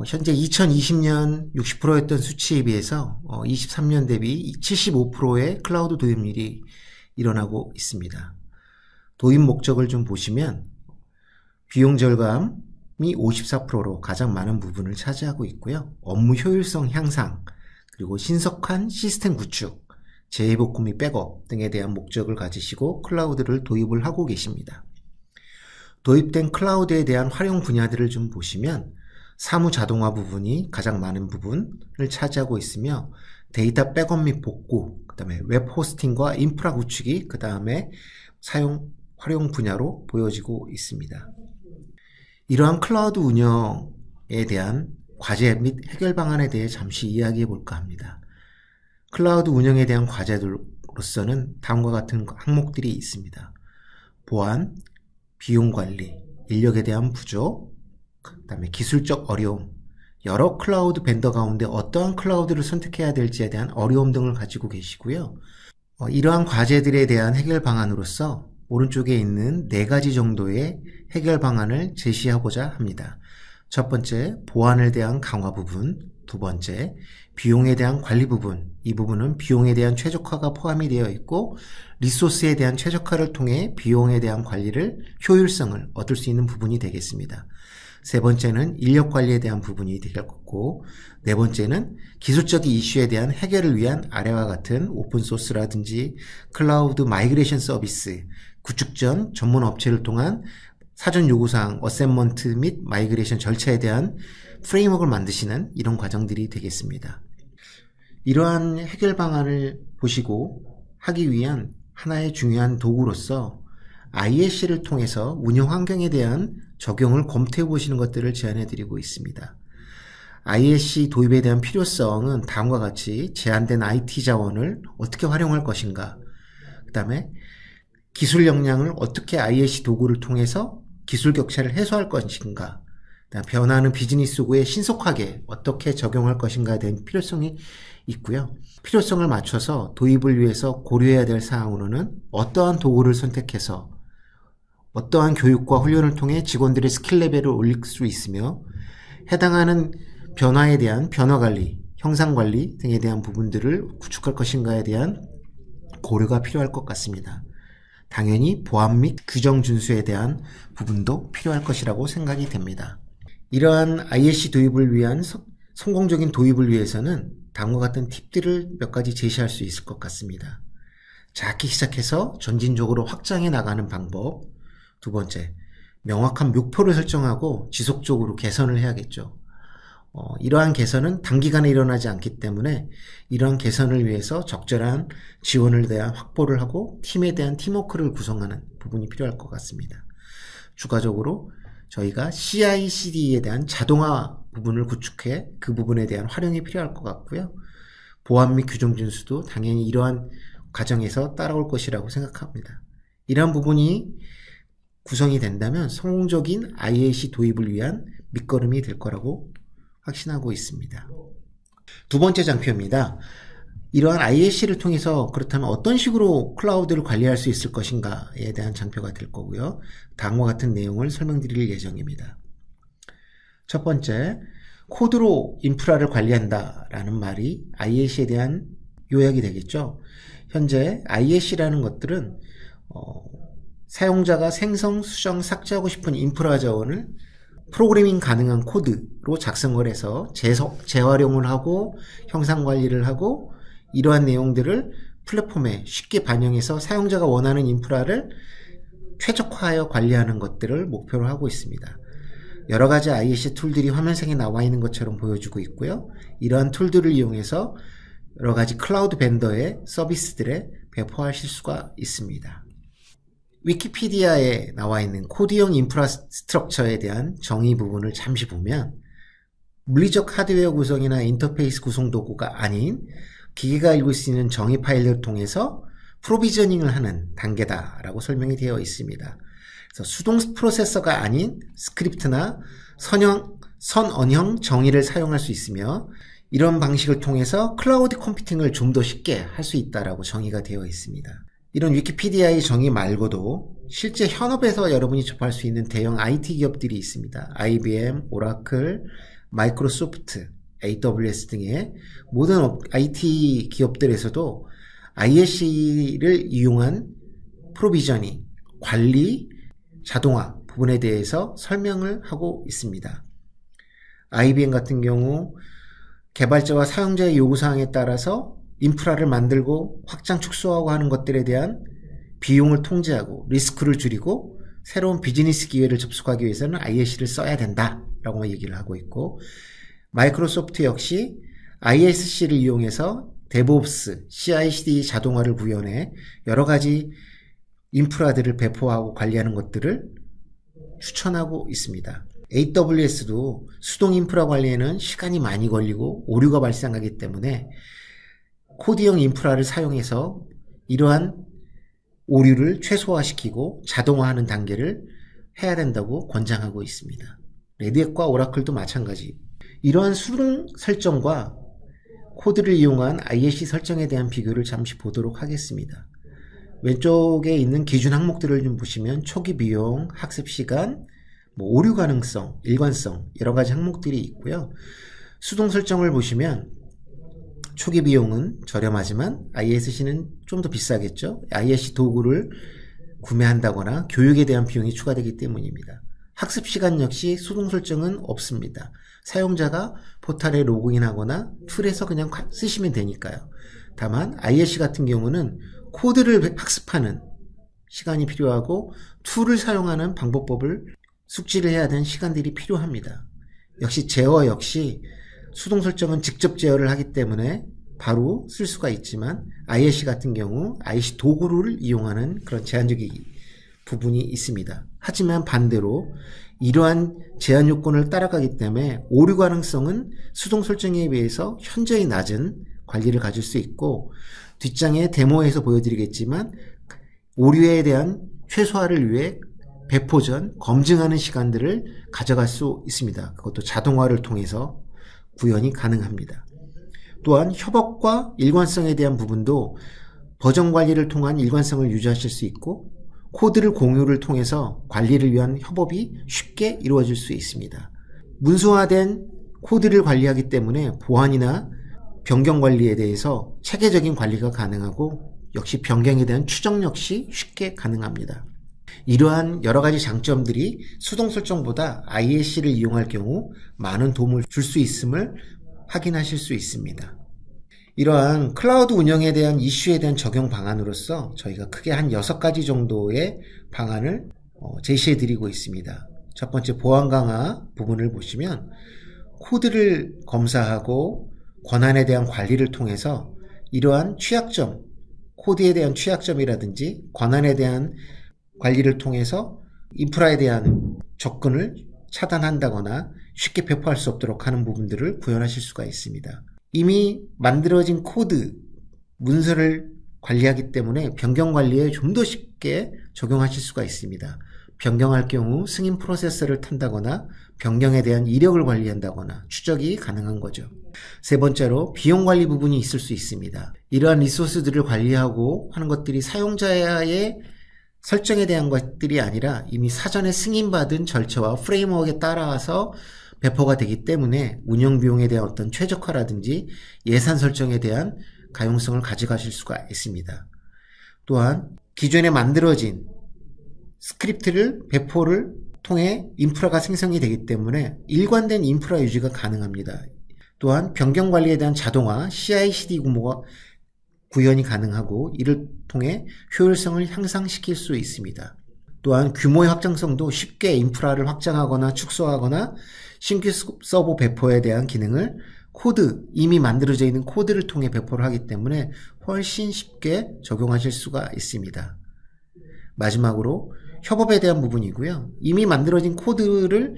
현재 2020년 60%였던 수치에 비해서 23년 대비 75%의 클라우드 도입률이 일어나고 있습니다. 도입 목적을 좀 보시면 비용 절감이 54%로 가장 많은 부분을 차지하고 있고요. 업무 효율성 향상, 그리고 신속한 시스템 구축, 재회복구 및 백업 등에 대한 목적을 가지시고 클라우드를 도입을 하고 계십니다. 도입된 클라우드에 대한 활용 분야들을 좀 보시면 사무 자동화 부분이 가장 많은 부분을 차지하고 있으며 데이터 백업 및 복구, 그 다음에 웹 호스팅과 인프라 구축이 그 다음에 활용 분야로 보여지고 있습니다. 이러한 클라우드 운영에 대한 과제 및 해결 방안에 대해 잠시 이야기해 볼까 합니다. 클라우드 운영에 대한 과제로서는 다음과 같은 항목들이 있습니다. 보안, 비용 관리, 인력에 대한 부족, 그 다음에 기술적 어려움, 여러 클라우드 벤더 가운데 어떠한 클라우드를 선택해야 될지에 대한 어려움 등을 가지고 계시고요. 이러한 과제들에 대한 해결 방안으로서 오른쪽에 있는 4가지 정도의 해결 방안을 제시하고자 합니다. 첫 번째, 보안에 대한 강화 부분. 두 번째, 비용에 대한 관리 부분. 이 부분은 비용에 대한 최적화가 포함이 되어 있고 리소스에 대한 최적화를 통해 비용에 대한 관리를 효율성을 얻을 수 있는 부분이 되겠습니다. 세 번째는 인력 관리에 대한 부분이 되겠고, 네 번째는 기술적 이슈에 대한 해결을 위한 아래와 같은 오픈소스라든지 클라우드 마이그레이션 서비스, 구축 전 전문 업체를 통한 사전 요구사항, 어셈먼트 및 마이그레이션 절차에 대한 프레임워크를 만드시는 이런 과정들이 되겠습니다. 이러한 해결 방안을 보시고 하기 위한 하나의 중요한 도구로서 ISC를 통해서 운영 환경에 대한 적용을 검토해 보시는 것들을 제안해 드리고 있습니다. ISC 도입에 대한 필요성은 다음과 같이 제한된 IT 자원을 어떻게 활용할 것인가, 그 다음에 기술 역량을 어떻게 ISC 도구를 통해서 기술 격차를 해소할 것인가, 변화하는 비즈니스구에 신속하게 어떻게 적용할 것인가에 대한 필요성이 있고요. 필요성을 맞춰서 도입을 위해서 고려해야 될 사항으로는 어떠한 도구를 선택해서 어떠한 교육과 훈련을 통해 직원들의 스킬 레벨을 올릴 수 있으며 해당하는 변화에 대한 변화관리, 형상관리 등에 대한 부분들을 구축할 것인가에 대한 고려가 필요할 것 같습니다. 당연히 보안 및 규정 준수에 대한 부분도 필요할 것이라고 생각이 됩니다. 이러한 ISC 도입을 위한 성공적인 도입을 위해서는 다음과 같은 팁들을 몇 가지 제시할 수 있을 것 같습니다. 작게 시작해서 점진적으로 확장해 나가는 방법. 두 번째, 명확한 목표를 설정하고 지속적으로 개선을 해야겠죠. 이러한 개선은 단기간에 일어나지 않기 때문에 이러한 개선을 위해서 적절한 지원을 대한 확보를 하고 팀에 대한 팀워크를 구성하는 부분이 필요할 것 같습니다. 추가적으로 저희가 CI/CD에 대한 자동화 부분을 구축해 그 부분에 대한 활용이 필요할 것 같고요. 보안 및 규정 준수도 당연히 이러한 과정에서 따라올 것이라고 생각합니다. 이러한 부분이 구성이 된다면 성공적인 ISC 도입을 위한 밑거름이 될 거라고 확신하고 있습니다. 두 번째 장표입니다. 이러한 ISC를 통해서 그렇다면 어떤 식으로 클라우드를 관리할 수 있을 것인가에 대한 장표가 될 거고요. 다음과 같은 내용을 설명드릴 예정입니다. 첫 번째, 코드로 인프라를 관리한다라는 말이 ISC에 대한 요약이 되겠죠. 현재 ISC라는 것들은 사용자가 생성, 수정, 삭제하고 싶은 인프라 자원을 프로그래밍 가능한 코드로 작성을 해서 재활용을 하고 형상 관리를 하고 이러한 내용들을 플랫폼에 쉽게 반영해서 사용자가 원하는 인프라를 최적화하여 관리하는 것들을 목표로 하고 있습니다. 여러 가지 ISC 툴들이 화면상에 나와 있는 것처럼 보여주고 있고요. 이러한 툴들을 이용해서 여러 가지 클라우드 벤더의 서비스들에 배포하실 수가 있습니다. 위키피디아에 나와 있는 코드형 인프라스트럭처에 대한 정의 부분을 잠시 보면 물리적 하드웨어 구성이나 인터페이스 구성 도구가 아닌 기계가 읽을 수 있는 정의 파일을 통해서 프로비저닝을 하는 단계다라고 설명이 되어 있습니다. 그래서 수동 프로세서가 아닌 스크립트나 선언형 정의를 사용할 수 있으며 이런 방식을 통해서 클라우드 컴퓨팅을 좀 더 쉽게 할 수 있다라고 정의가 되어 있습니다. 이런 위키피디아의 정의 말고도 실제 현업에서 여러분이 접할 수 있는 대형 IT 기업들이 있습니다. IBM, 오라클, 마이크로소프트, AWS 등의 모든 IT 기업들에서도 ISC를 이용한 프로비저닝, 관리, 자동화 부분에 대해서 설명을 하고 있습니다. IBM 같은 경우 개발자와 사용자의 요구사항에 따라서 인프라를 만들고 확장 축소하고 하는 것들에 대한 비용을 통제하고 리스크를 줄이고 새로운 비즈니스 기회를 접속하기 위해서는 ISC를 써야 된다라고 얘기를 하고 있고, 마이크로소프트 역시 ISC를 이용해서 DevOps, CI/CD 자동화를 구현해 여러 가지 인프라들을 배포하고 관리하는 것들을 추천하고 있습니다. AWS도 수동 인프라 관리에는 시간이 많이 걸리고 오류가 발생하기 때문에 코드형 인프라를 사용해서 이러한 오류를 최소화시키고 자동화하는 단계를 해야 된다고 권장하고 있습니다. 레드햇과 오라클도 마찬가지. 이러한 수동 설정과 코드를 이용한 ISC 설정에 대한 비교를 잠시 보도록 하겠습니다. 왼쪽에 있는 기준 항목들을 좀 보시면 초기 비용, 학습 시간, 오류 가능성, 일관성 여러 가지 항목들이 있고요. 수동 설정을 보시면 초기 비용은 저렴하지만 ISC는 좀 더 비싸겠죠. ISC 도구를 구매한다거나 교육에 대한 비용이 추가되기 때문입니다. 학습 시간 역시 수동 설정은 없습니다. 사용자가 포탈에 로그인하거나 툴에서 그냥 쓰시면 되니까요. 다만 ISC 같은 경우는 코드를 학습하는 시간이 필요하고 툴을 사용하는 방법법을 숙지를 해야 되는 시간들이 필요합니다. 역시 제어 역시 수동 설정은 직접 제어를 하기 때문에 바로 쓸 수가 있지만 ISC 같은 경우 ISC 도구를 이용하는 그런 제한적인 부분이 있습니다. 하지만 반대로 이러한 제한 요건을 따라가기 때문에 오류 가능성은 수동 설정에 비해서 현저히 낮은 관리를 가질 수 있고, 뒷장에 데모에서 보여드리겠지만 오류에 대한 최소화를 위해 배포 전 검증하는 시간들을 가져갈 수 있습니다. 그것도 자동화를 통해서 구현이 가능합니다. 또한 협업과 일관성에 대한 부분도 버전 관리를 통한 일관성을 유지하실 수 있고, 코드를 공유를 통해서 관리를 위한 협업이 쉽게 이루어질 수 있습니다. 문서화된 코드를 관리하기 때문에 보안이나 변경 관리에 대해서 체계적인 관리가 가능하고, 역시 변경에 대한 추적 역시 쉽게 가능합니다. 이러한 여러 가지 장점들이 수동 설정보다 ISC를 이용할 경우 많은 도움을 줄 수 있음을 확인하실 수 있습니다. 이러한 클라우드 운영에 대한 이슈에 대한 적용 방안으로서 저희가 크게 한 6가지 정도의 방안을 제시해 드리고 있습니다. 첫 번째, 보안 강화 부분을 보시면 코드를 검사하고 권한에 대한 관리를 통해서 이러한 취약점, 코드에 대한 취약점이라든지 권한에 대한 관리를 통해서 인프라에 대한 접근을 차단한다거나 쉽게 배포할 수 없도록 하는 부분들을 구현하실 수가 있습니다. 이미 만들어진 코드, 문서를 관리하기 때문에 변경 관리에 좀 더 쉽게 적용하실 수가 있습니다. 변경할 경우 승인 프로세서를 탄다거나 변경에 대한 이력을 관리한다거나 추적이 가능한 거죠. 세 번째로 비용 관리 부분이 있을 수 있습니다. 이러한 리소스들을 관리하고 하는 것들이 사용자의 설정에 대한 것들이 아니라 이미 사전에 승인받은 절차와 프레임워크에 따라서 배포가 되기 때문에 운영 비용에 대한 어떤 최적화라든지 예산 설정에 대한 가용성을 가져가실 수가 있습니다. 또한 기존에 만들어진 스크립트를 배포를 통해 인프라가 생성이 되기 때문에 일관된 인프라 유지가 가능합니다. 또한 변경 관리에 대한 자동화, CI/CD 구현이 가능하고 이를 통해 효율성을 향상시킬 수 있습니다. 또한 규모의 확장성도 쉽게 인프라를 확장하거나 축소하거나 신규 서버 배포에 대한 기능을 이미 만들어져 있는 코드를 통해 배포를 하기 때문에 훨씬 쉽게 적용하실 수가 있습니다. 마지막으로 협업에 대한 부분이고요. 이미 만들어진 코드를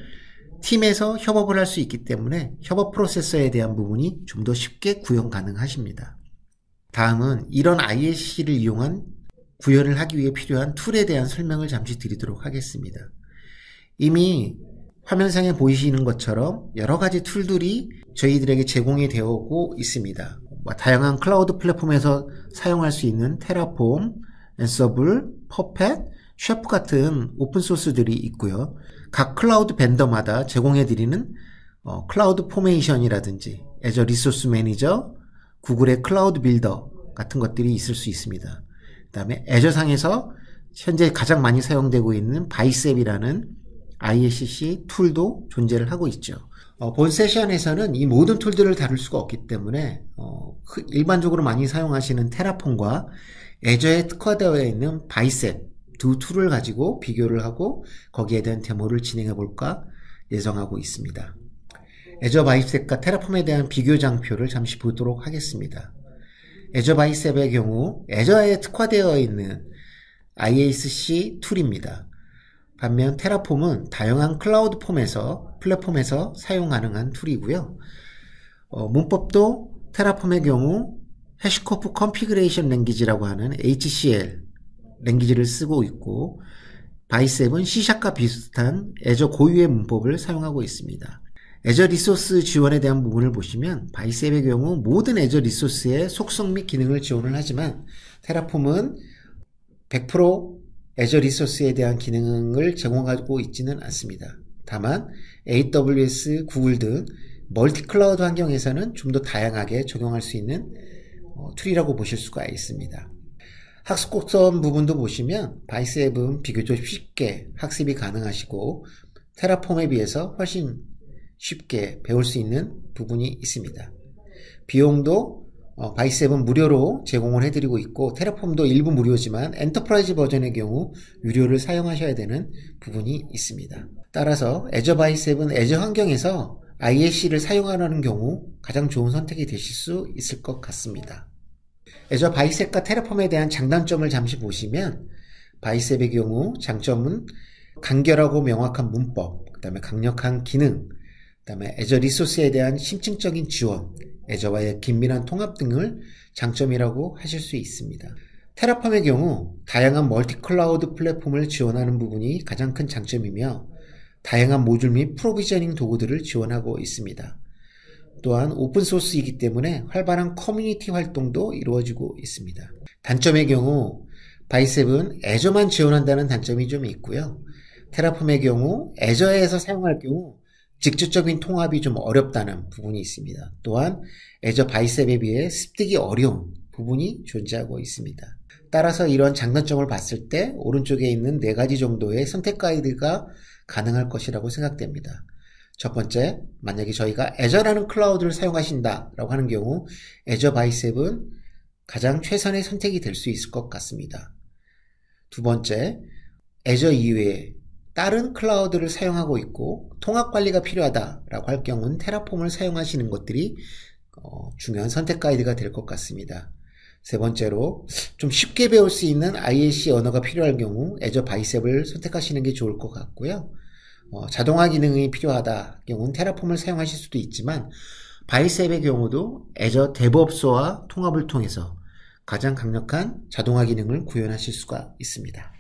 팀에서 협업을 할 수 있기 때문에 협업 프로세서에 대한 부분이 좀 더 쉽게 구현 가능하십니다. 다음은 이런 ISC를 이용한 구현을 하기 위해 필요한 툴에 대한 설명을 잠시 드리도록 하겠습니다. 이미 화면상에 보이시는 것처럼 여러 가지 툴들이 저희들에게 제공이 되어 오고 있습니다. 다양한 클라우드 플랫폼에서 사용할 수 있는 테라폼, 앤서블, 퍼펫, 셰프 같은 오픈소스들이 있고요. 각 클라우드 벤더마다 제공해드리는 클라우드 포메이션이라든지 애저 리소스 매니저, 구글의 클라우드 빌더 같은 것들이 있을 수 있습니다. 그 다음에 애저상에서 현재 가장 많이 사용되고 있는 바이셉이라는 ISC 툴도 존재를 하고 있죠. 본 세션에서는 이 모든 툴들을 다룰 수가 없기 때문에 일반적으로 많이 사용하시는 테라폼과 애저에 특화되어 있는 바이셉 두 툴을 가지고 비교를 하고 거기에 대한 데모를 진행해 볼까 예정하고 있습니다. 애저 바이셉과 테라폼에 대한 비교 장표를 잠시 보도록 하겠습니다. 애저 바이셉의 경우 애저에 특화되어 있는 ISC 툴입니다. 반면 테라폼은 다양한 클라우드 플랫폼에서 사용 가능한 툴이고요. 문법도 테라폼의 경우 해시코프 컨피그레이션 랭귀지라고 하는 HCL 랭귀지를 쓰고 있고, 바이셉은 C샵과 비슷한 애저 고유의 문법을 사용하고 있습니다. 애저 리소스 지원에 대한 부분을 보시면 바이셉의 경우 모든 애저 리소스의 속성 및 기능을 지원을 하지만 테라폼은 100% 애저 리소스에 대한 기능을 제공하고 있지는 않습니다. 다만 AWS, 구글 등 멀티 클라우드 환경에서는 좀 더 다양하게 적용할 수 있는 툴이라고 보실 수가 있습니다. 학습 곡선 부분도 보시면 바이셉은 비교적 쉽게 학습이 가능하시고 테라폼에 비해서 훨씬 쉽게 배울 수 있는 부분이 있습니다. 비용도 바이셉은 무료로 제공을 해드리고 있고 테라폼도 일부 무료지만 엔터프라이즈 버전의 경우 유료를 사용하셔야 되는 부분이 있습니다. 따라서 애저 바이셉은 애저 환경에서 ISC를 사용하는 경우 가장 좋은 선택이 되실 수 있을 것 같습니다. 애저 바이셉과 테라폼에 대한 장단점을 잠시 보시면 바이셉의 경우 장점은 간결하고 명확한 문법, 그 다음에 강력한 기능, 그 다음에 애저 리소스에 대한 심층적인 지원, 애저와의 긴밀한 통합 등을 장점이라고 하실 수 있습니다. 테라폼의 경우 다양한 멀티 클라우드 플랫폼을 지원하는 부분이 가장 큰 장점이며 다양한 모듈 및 프로비저닝 도구들을 지원하고 있습니다. 또한 오픈소스이기 때문에 활발한 커뮤니티 활동도 이루어지고 있습니다. 단점의 경우 바이셉은 애저만 지원한다는 단점이 좀 있고요. 테라폼의 경우 애저에서 사용할 경우 직접적인 통합이 좀 어렵다는 부분이 있습니다. 또한 애저 바이셉에 비해 습득이 어려운 부분이 존재하고 있습니다. 따라서 이런 장단점을 봤을 때 오른쪽에 있는 4가지 정도의 선택 가이드가 가능할 것이라고 생각됩니다. 첫 번째, 만약에 저희가 애저라는 클라우드를 사용하신다라고 하는 경우 애저 바이셉은 가장 최선의 선택이 될 수 있을 것 같습니다. 두 번째, 애저 이외에 다른 클라우드를 사용하고 있고 통합 관리가 필요하다라고 할 경우는 테라폼을 사용하시는 것들이 중요한 선택 가이드가 될 것 같습니다. 세 번째로, 좀 쉽게 배울 수 있는 ISC 언어가 필요할 경우 애저 바이셉을 선택하시는 게 좋을 것 같고요. 자동화 기능이 필요하다 경우는 테라폼을 사용하실 수도 있지만 바이셉의 경우도 애저 데브옵스와 통합을 통해서 가장 강력한 자동화 기능을 구현하실 수가 있습니다.